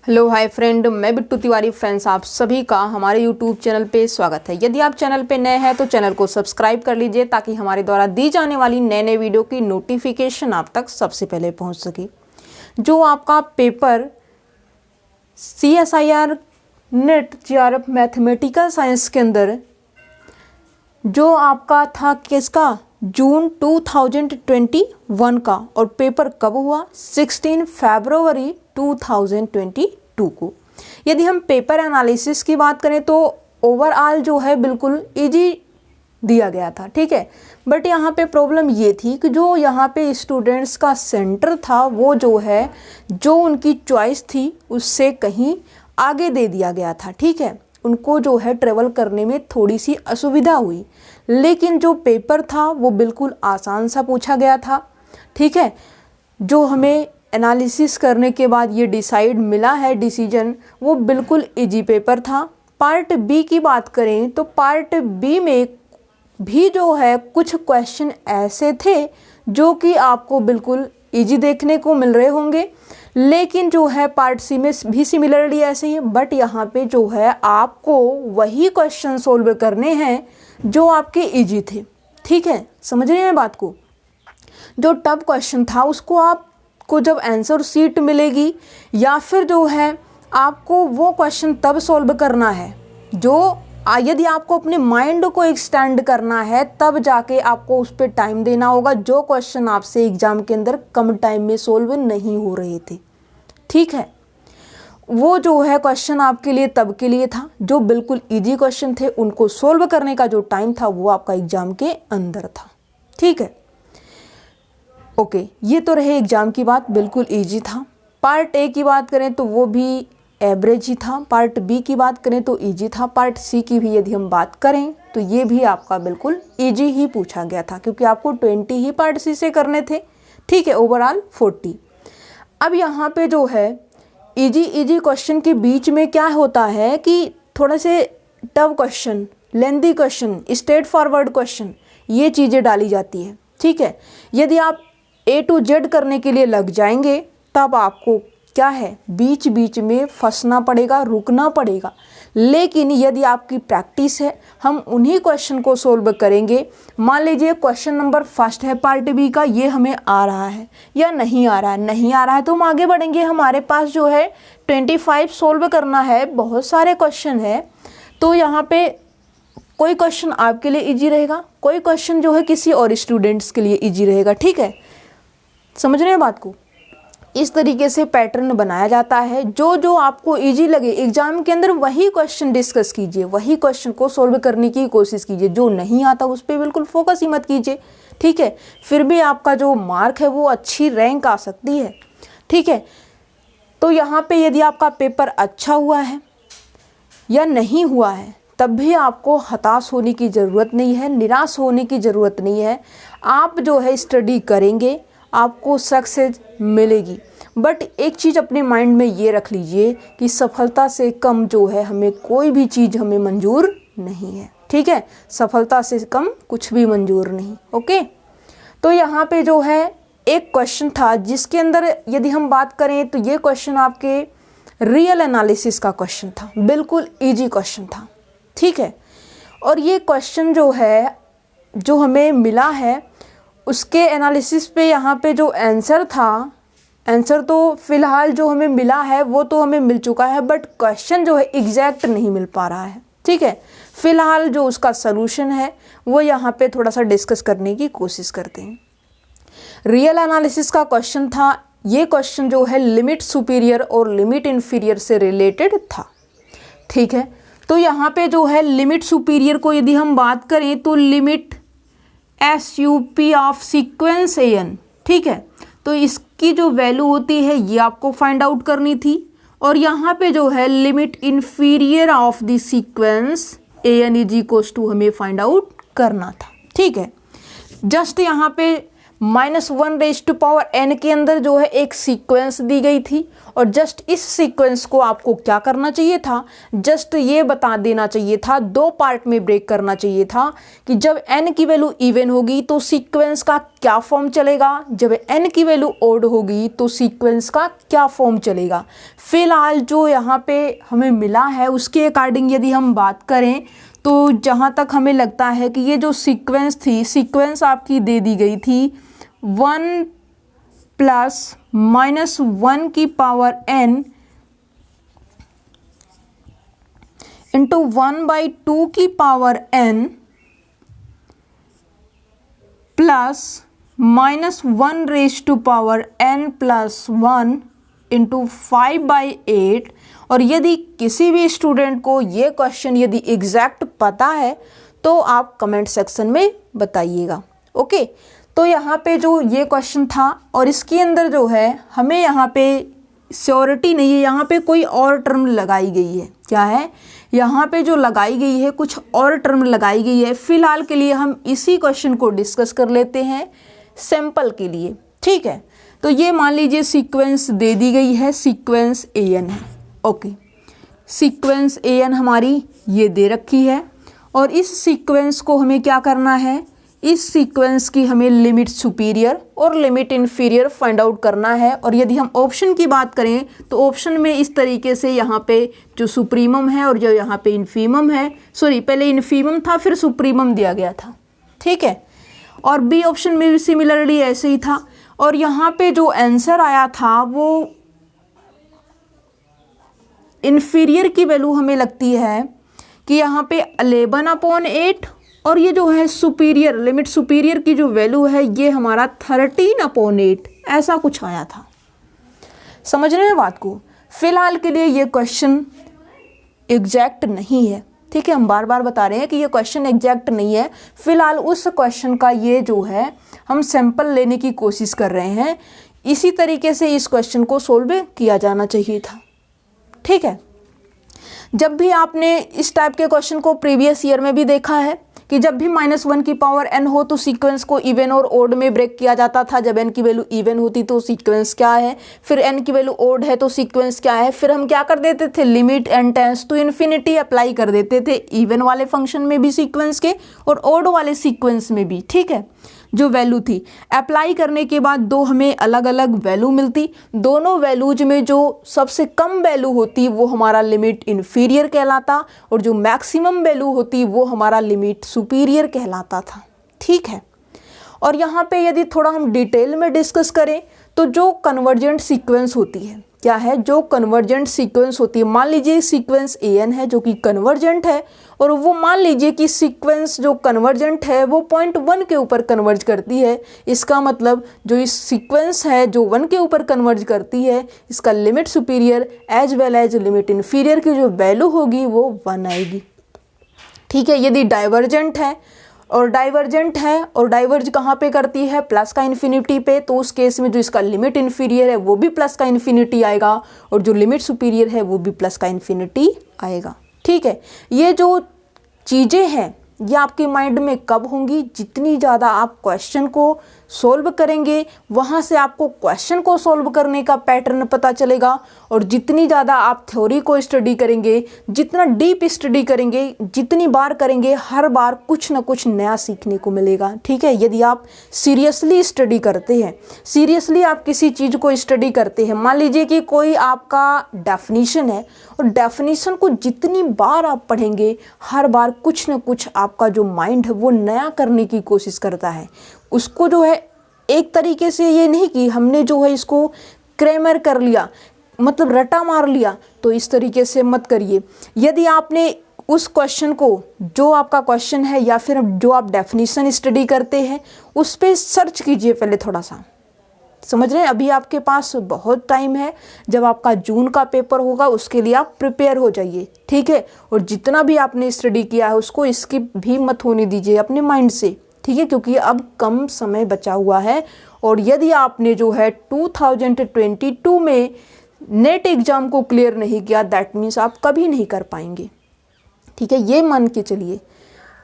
Hello hi friend, मैं Bittu Tiwari. Friends, आप सभी का हमारे यूट्यूब चैनल पे स्वागत है। यदि आप चैनल पे नए हैं तो चैनल को सब्सक्राइब कर लीजिए ताकि हमारे द्वारा दी जाने वाली नए नए वीडियो की नोटिफिकेशन आप तक सबसे पहले पहुंच सके। जो आपका paper CSIR net GRF mathematical science के अंदर जो आपका था किसका, जून 2021 का, और पेपर कब हुआ, 16 फरवरी 2022 को। यदि हम पेपर एनालिसिस की बात करें तो ओवरऑल जो है बिल्कुल इजी दिया गया था, ठीक है। बट यहाँ पे प्रॉब्लम ये थी कि जो यहाँ पे स्टूडेंट्स का सेंटर था वो जो है, जो उनकी चॉइस थी उससे कहीं आगे दे दिया गया था, ठीक है। उनको जो है ट्रेवल करने में थोड़ी सी असुविधा हुई, लेकिन जो पेपर था वो बिल्कुल आसान सा पूछा गया था, ठीक है। जो हमें एनालिसिस करने के बाद ये डिसाइड मिला है डिसीजन, वो बिल्कुल इजी पेपर था। पार्ट बी की बात करें तो पार्ट बी में भी जो है कुछ क्वेश्चन ऐसे थे जो कि आपको बिल्कुल इजी देखने को मिल रहे होंगे, लेकिन जो है पार्ट सी में भी सिमिलरली ऐसे ही है। बट यहाँ पे जो है आपको वही क्वेश्चन सोल्व करने हैं जो आपके इजी थे, ठीक है। समझ रहे हैं बात को। जो टफ क्वेश्चन था उसको आपको जब आंसर शीट मिलेगी या फिर जो है आपको वो क्वेश्चन तब सॉल्व करना है जो यदि आपको अपने माइंड को एक्सटेंड करना है तब जाके आपको उस पर टाइम देना होगा, जो क्वेश्चन आपसे एग्जाम के अंदर कम टाइम में सोल्व नहीं हो रहे थे, ठीक है। वो जो है क्वेश्चन आपके लिए तब के लिए था जो बिल्कुल इजी क्वेश्चन थे, उनको सोल्व करने का जो टाइम था वो आपका एग्जाम के अंदर था, ठीक है। ओके, ये तो रहे एग्जाम की बात, बिल्कुल इजी था। पार्ट ए की बात करें तो वो भी एवरेज ही था। पार्ट बी की बात करें तो इजी था। पार्ट सी की भी यदि हम बात करें तो ये भी आपका बिल्कुल इजी ही पूछा गया था, क्योंकि आपको 20 ही पार्ट सी से करने थे, ठीक है, ओवरऑल 40। अब यहाँ पे जो है इजी क्वेश्चन के बीच में क्या होता है कि थोड़े से tough question, lengthy question, straight forward question, ये चीज़ें डाली जाती है, ठीक है। यदि आप A to Z करने के लिए लग जाएंगे तब आपको क्या है, बीच बीच में फंसना पड़ेगा, रुकना पड़ेगा। लेकिन यदि आपकी प्रैक्टिस है, हम उन्हीं क्वेश्चन को सोल्व करेंगे। मान लीजिए क्वेश्चन नंबर फर्स्ट है पार्ट बी का, ये हमें आ रहा है या नहीं आ रहा है, नहीं आ रहा है तो हम आगे बढ़ेंगे। हमारे पास जो है 25 सोल्व करना है, बहुत सारे क्वेश्चन है, तो यहाँ पे कोई क्वेश्चन आपके लिए इजी रहेगा, कोई क्वेश्चन जो है किसी और स्टूडेंट्स के लिए इजी रहेगा, ठीक है। समझ रहे हैं बात को। इस तरीके से पैटर्न बनाया जाता है। जो जो आपको इजी लगे एग्जाम के अंदर वही क्वेश्चन डिस्कस कीजिए, वही क्वेश्चन को सोल्व करने की कोशिश कीजिए। जो नहीं आता उस पर बिल्कुल फोकस ही मत कीजिए, ठीक है। फिर भी आपका जो मार्क है वो अच्छी रैंक आ सकती है, ठीक है। तो यहाँ पे यदि आपका पेपर अच्छा हुआ है या नहीं हुआ है तब भी आपको हताश होने की ज़रूरत नहीं है, निराश होने की ज़रूरत नहीं है। आप जो है स्टडी करेंगे, आपको सक्सेस मिलेगी। बट एक चीज़ अपने माइंड में ये रख लीजिए कि सफलता से कम जो है हमें कोई भी चीज़ हमें मंजूर नहीं है, ठीक है। सफलता से कम कुछ भी मंजूर नहीं, ओके। तो यहाँ पे जो है एक क्वेश्चन था जिसके अंदर यदि हम बात करें तो ये क्वेश्चन आपके रियल एनालिसिस का क्वेश्चन था, बिल्कुल ईजी क्वेश्चन था, ठीक है। और ये क्वेश्चन जो है जो हमें मिला है उसके एनालिसिस पे यहाँ पे जो आंसर था, आंसर तो फिलहाल जो हमें मिला है वो तो हमें मिल चुका है, बट क्वेश्चन जो है एग्जैक्ट नहीं मिल पा रहा है, ठीक है। फिलहाल जो उसका सलूशन है वो यहाँ पे थोड़ा सा डिस्कस करने की कोशिश करते हैं। रियल एनालिसिस का क्वेश्चन था, ये क्वेश्चन जो है लिमिट सुपीरियर और लिमिट इन्फीरियर से रिलेटेड था, ठीक है। तो यहाँ पे जो है लिमिट सुपीरियर को यदि हम बात करें तो limit SUP of sequence AN, ठीक है। तो इसकी जो वैल्यू होती है ये आपको फाइंड आउट करनी थी। और यहाँ पे जो है limit inferior of the sequence AN is equals to हमें फाइंड आउट करना था, ठीक है। जस्ट यहाँ पे -1 raised to power n के अंदर जो है एक सीक्वेंस दी गई थी और जस्ट इस सीक्वेंस को आपको क्या करना चाहिए था, जस्ट ये बता देना चाहिए था, दो पार्ट में ब्रेक करना चाहिए था कि जब n की वैल्यू इवन होगी तो सीक्वेंस का क्या फॉर्म चलेगा, जब n की वैल्यू ओड होगी तो सीक्वेंस का क्या फॉर्म चलेगा। फिलहाल जो यहाँ पे हमें मिला है उसके अकॉर्डिंग यदि हम बात करें तो जहाँ तक हमें लगता है कि ये जो सीक्वेंस थी, सीक्वेंस आपकी दे दी गई थी 1 प्लस माइनस 1 की पावर n इंटू 1/2 की power n plus -1 raise to power n plus 1 into 5/8। और यदि किसी भी स्टूडेंट को ये क्वेश्चन यदि एग्जैक्ट पता है तो आप कमेंट सेक्शन में बताइएगा। ओके, तो यहाँ पे जो ये क्वेश्चन था और इसके अंदर जो है हमें यहाँ पे श्योरिटी नहीं है, यहाँ पे कोई और टर्म लगाई गई है। क्या है यहाँ पे जो लगाई गई है, कुछ और टर्म लगाई गई है। फिलहाल के लिए हम इसी क्वेश्चन को डिस्कस कर लेते हैं सैंपल के लिए। ठीक है, तो ये मान लीजिए सीक्वेंस दे दी गई है, सीक्वेंस an है। ओके, सीक्वेंस an हमारी ये दे रखी है और इस सीक्वेंस को हमें क्या करना है, इस सीक्वेंस की हमें लिमिट सुपीरियर और लिमिट इन्फीरियर फाइंड आउट करना है। और यदि हम ऑप्शन की बात करें तो ऑप्शन में इस तरीके से यहाँ पे जो सुप्रीमम है और जो यहाँ पे इन्फीमम है, सॉरी पहले इन्फीमम था फिर सुप्रीमम दिया गया था। ठीक है, और बी ऑप्शन में भी सिमिलरली ऐसे ही था। और यहाँ पे जो आंसर आया था वो इन्फीरियर की वैल्यू हमें लगती है कि यहाँ पे 11/8 और ये जो है सुपीरियर, लिमिट सुपीरियर की जो वैल्यू है ये हमारा 13/8 ऐसा कुछ आया था। समझ रहे हैं बात को। फिलहाल के लिए ये क्वेश्चन एग्जैक्ट नहीं है। ठीक है, हम बार बार बता रहे हैं कि ये क्वेश्चन एग्जैक्ट नहीं है। फिलहाल उस क्वेश्चन का ये जो है हम सैंपल लेने की कोशिश कर रहे हैं। इसी तरीके से इस क्वेश्चन को सोल्व किया जाना चाहिए था। ठीक है, जब भी आपने इस टाइप के क्वेश्चन को प्रीवियस ईयर में भी देखा है कि जब भी -1 की पावर n हो तो सीक्वेंस को इवन और ओड में ब्रेक किया जाता था। जब n की वैल्यू इवन होती तो सीक्वेंस क्या है, फिर n की वैल्यू ओड है तो सीक्वेंस क्या है। फिर हम क्या कर देते थे, limit n tends to infinity apply कर देते थे, इवन वाले फंक्शन में भी सीक्वेंस के और ओड वाले सीक्वेंस में भी। ठीक है, जो वैल्यू थी अप्लाई करने के बाद दो हमें अलग अलग वैल्यू मिलती। दोनों वैल्यूज में जो सबसे कम वैल्यू होती वो हमारा लिमिट इन्फीरियर कहलाता और जो मैक्सिमम वैल्यू होती वो हमारा लिमिट सुपीरियर कहलाता था। ठीक है, और यहाँ पे यदि थोड़ा हम डिटेल में डिस्कस करें तो जो कन्वर्जेंट सीक्वेंस होती है, क्या है, जो कन्वर्जेंट सीक्वेंस होती है, मान लीजिए सीक्वेंस an है जो कि कन्वर्जेंट है और वो मान लीजिए कि सीक्वेंस जो कन्वर्जेंट है वो पॉइंट 1 के ऊपर कन्वर्ज करती है। इसका मतलब जो इस सीक्वेंस है जो 1 के ऊपर कन्वर्ज करती है, इसका limit superior as well as limit inferior की जो वैल्यू होगी वो 1 आएगी। ठीक है, यदि डाइवर्जेंट है और डाइवर्ज कहाँ पे करती है, प्लस का इन्फिनिटी पे, तो उस केस में जो इसका लिमिट इन्फीरियर है वो भी प्लस का इन्फिनिटी आएगा और जो लिमिट सुपीरियर है वो भी प्लस का इन्फिनिटी आएगा। ठीक है, ये जो चीज़ें हैं ये आपके माइंड में कब होंगी, जितनी ज़्यादा आप क्वेश्चन को सोल्व करेंगे वहाँ से आपको क्वेश्चन को सोल्व करने का पैटर्न पता चलेगा। और जितनी ज़्यादा आप थ्योरी को स्टडी करेंगे, जितना डीप स्टडी करेंगे, जितनी बार करेंगे, हर बार कुछ ना कुछ नया सीखने को मिलेगा। ठीक है, यदि आप सीरियसली स्टडी करते हैं, सीरियसली आप किसी चीज़ को स्टडी करते हैं, मान लीजिए कि कोई आपका डेफिनीशन है और डेफिनीशन को जितनी बार आप पढ़ेंगे हर बार कुछ ना कुछ आपका जो माइंड है वो नया करने की कोशिश करता है। उसको जो है एक तरीके से ये नहीं कि हमने जो है इसको क्रैमर कर लिया, मतलब रटा मार लिया, तो इस तरीके से मत करिए। यदि आपने उस क्वेश्चन को, जो आपका क्वेश्चन है या फिर जो आप डेफिनेशन स्टडी करते हैं उस पर सर्च कीजिए पहले थोड़ा सा। समझ रहे हैं, अभी आपके पास बहुत टाइम है। जब आपका जून का पेपर होगा उसके लिए आप प्रिपेयर हो जाइए। ठीक है, और जितना भी आपने स्टडी किया है उसको स्किप भी मत होने दीजिए अपने माइंड से। ठीक है, क्योंकि अब कम समय बचा हुआ है और यदि आपने जो है 2022 में नेट एग्ज़ाम को क्लियर नहीं किया, दैट मीन्स आप कभी नहीं कर पाएंगे। ठीक है, ये मान के चलिए।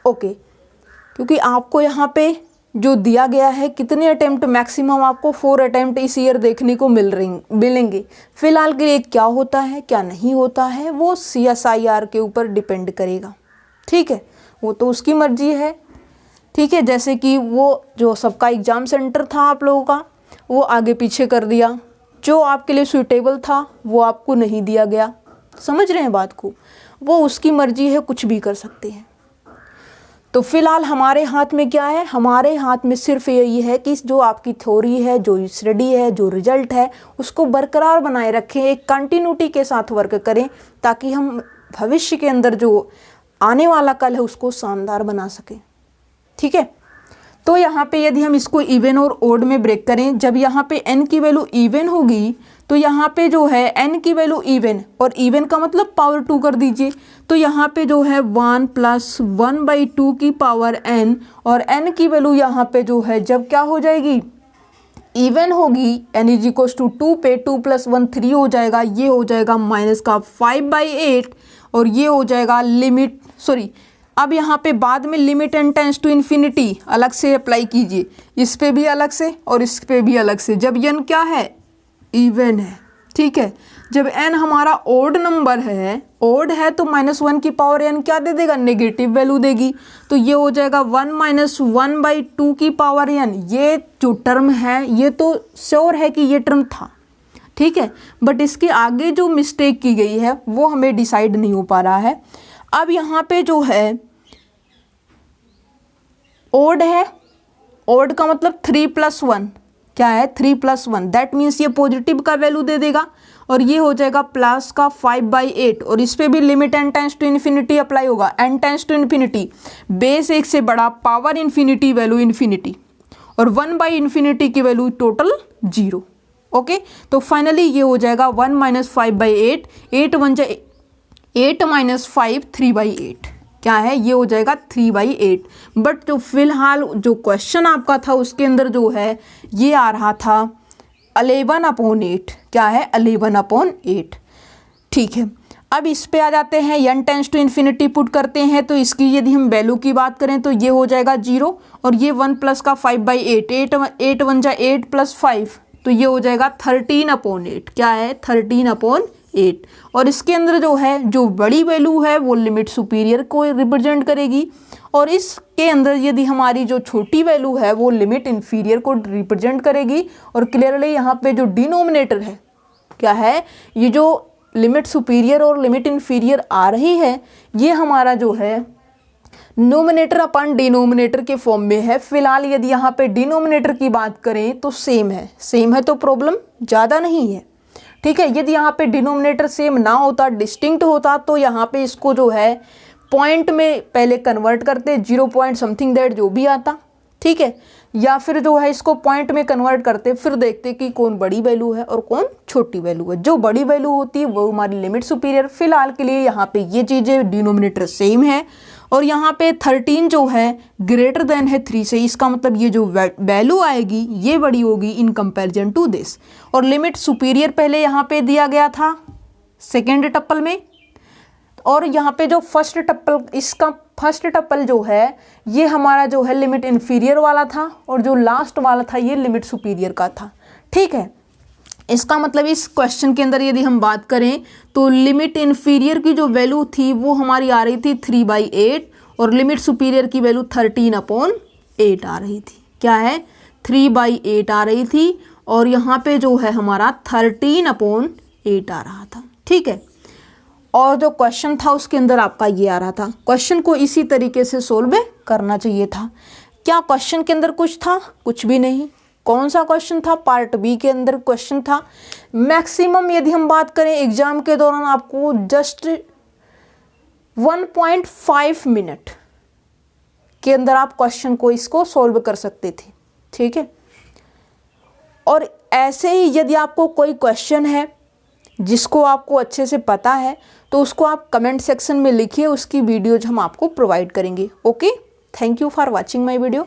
ओके, क्योंकि आपको यहाँ पे जो दिया गया है, कितने अटेम्प्ट मैक्सिमम आपको 4 अटेम्प्ट इस ईयर देखने को मिलेंगे। फिलहाल के लिए क्या होता है क्या नहीं होता है वो CSIR के ऊपर डिपेंड करेगा, ठीक है, वो तो उसकी मर्जी है, ठीक है। जैसे कि वो जो सबका एग्ज़ाम सेंटर था आप लोगों का, वो आगे पीछे कर दिया, जो आपके लिए सूटेबल था वो आपको नहीं दिया गया, समझ रहे हैं बात को, वो उसकी मर्जी है, कुछ भी कर सकते हैं। तो फिलहाल हमारे हाथ में क्या है, हमारे हाथ में सिर्फ यही है कि जो आपकी थ्योरी है, जो स्टडी है, जो रिजल्ट है, उसको बरकरार बनाए रखें, एक कंटिन्यूटी के साथ वर्क करें, ताकि हम भविष्य के अंदर जो आने वाला कल है उसको शानदार बना सकें, ठीक है। तो यहाँ पे यदि हम इसको इवन और ओड में ब्रेक करें, जब यहाँ पे n की वैल्यू इवन होगी तो यहाँ पे जो है n की वैल्यू इवन, और इवन का मतलब पावर 2 कर दीजिए, तो यहाँ पे जो है 1 + 1/2 की पावर n, और n की वैल्यू यहाँ पे जो है जब क्या हो जाएगी, इवन होगी, n = 2 पे 2 + 1 3 हो जाएगा, ये हो जाएगा -5/8, और ये हो जाएगा लिमिट, सॉरी अब यहाँ पे बाद में limit n tends to infinity अलग से अप्लाई कीजिए, इस पे भी अलग से और इस पे भी अलग से, जब n क्या है, इवन है, ठीक है। जब n हमारा ओड नंबर है, ओड है तो -1 की पावर n क्या दे देगा, नेगेटिव वैल्यू देगी, तो ये हो जाएगा 1 - 1/2 की पावर n। ये जो टर्म है ये तो श्योर है कि ये टर्म था, ठीक है, बट इसके आगे जो मिस्टेक की गई है वो हमें डिसाइड नहीं हो पा रहा है। अब यहाँ पे जो है ओड है, ओड का मतलब 3 + 1 क्या है, 3 + 1, दैट मीन्स ये पॉजिटिव का वैल्यू दे देगा, और ये हो जाएगा प्लस का 5/8, और इस पे भी limit n tends to infinity apply होगा, n tends to infinity, base 1 से बड़ा, पावर इन्फिनिटी, वैल्यू इन्फिनिटी, और 1/∞ की वैल्यू टोटल 0, ओके। तो फाइनली ये हो जाएगा 1 - 5/8, 8 × 1 = 8 - 5 3/8, क्या है, ये हो जाएगा 3/8। बट जो फिलहाल जो क्वेश्चन आपका था उसके अंदर जो है ये आ रहा था 11/8, क्या है, 11/8, ठीक है। अब इस पे आ जाते हैं, n tends to infinity put करते हैं, तो इसकी यदि हम वैल्यू की बात करें तो ये हो जाएगा 0, और ये 1 + का 5/8, 8 × 1 = 8 + 5, तो ये हो जाएगा 13/8, क्या है, 13/8। और इसके अंदर जो है जो बड़ी वैल्यू है वो लिमिट सुपीरियर को रिप्रेजेंट करेगी, और इसके अंदर यदि हमारी जो छोटी वैल्यू है वो लिमिट इन्फीरियर को रिप्रेजेंट करेगी। और क्लियरली यहाँ पे जो डिनोमिनेटर है क्या है, ये जो लिमिट सुपीरियर और लिमिट इन्फीरियर आ रही है ये हमारा जो है नोमिनेटर अपन डिनोमिनेटर के फॉर्म में है। फिलहाल यदि यहाँ पे डिनोमिनेटर की बात करें तो सेम है तो प्रॉब्लम ज़्यादा नहीं है, ठीक है। यदि यहाँ पे डिनोमिनेटर सेम ना होता, डिस्टिंक्ट होता, तो यहाँ पे इसको जो है पॉइंट में पहले कन्वर्ट करते, 0 पॉइंट समथिंग दैट जो भी आता, ठीक है, या फिर जो है इसको पॉइंट में कन्वर्ट करते, फिर देखते कि कौन बड़ी वैल्यू है और कौन छोटी वैल्यू है। जो बड़ी वैल्यू होती है वो हमारी लिमिट सुपीरियर। फिलहाल के लिए यहाँ पे ये चीज़ें डिनोमिनेटर सेम है, और यहाँ पे 13 जो है ग्रेटर देन है 3 से, इसका मतलब ये जो वैल्यू आएगी ये बड़ी होगी इन कंपैरिजन टू दिस। और लिमिट सुपीरियर पहले यहाँ पे दिया गया था सेकेंड टप्पल में, और यहाँ पे जो फर्स्ट टप्पल, इसका फर्स्ट टप्पल जो है ये हमारा जो है लिमिट इन्फीरियर वाला था, और जो लास्ट वाला था ये लिमिट सुपीरियर का था, ठीक है। इसका मतलब इस क्वेश्चन के अंदर यदि हम बात करें तो लिमिट इन्फीरियर की जो वैल्यू थी वो हमारी आ रही थी 3/8, और लिमिट सुपीरियर की वैल्यू 13/8 आ रही थी, क्या है, 3/8 आ रही थी, और यहाँ पे जो है हमारा 13/8 आ रहा था, ठीक है। और जो क्वेश्चन था उसके अंदर आपका ये आ रहा था। क्वेश्चन को इसी तरीके से सोल्व करना चाहिए था। क्या क्वेश्चन के अंदर कुछ था? कुछ भी नहीं। कौन सा क्वेश्चन था? पार्ट बी के अंदर क्वेश्चन था। मैक्सिमम यदि हम बात करें एग्जाम के दौरान आपको जस्ट 1.5 मिनट के अंदर आप क्वेश्चन को इसको सॉल्व कर सकते थे, ठीक है। और ऐसे ही यदि आपको कोई क्वेश्चन है जिसको आपको अच्छे से पता है तो उसको आप कमेंट सेक्शन में लिखिए, उसकी वीडियोज हम आपको प्रोवाइड करेंगे। Okay, thank you for watching my video.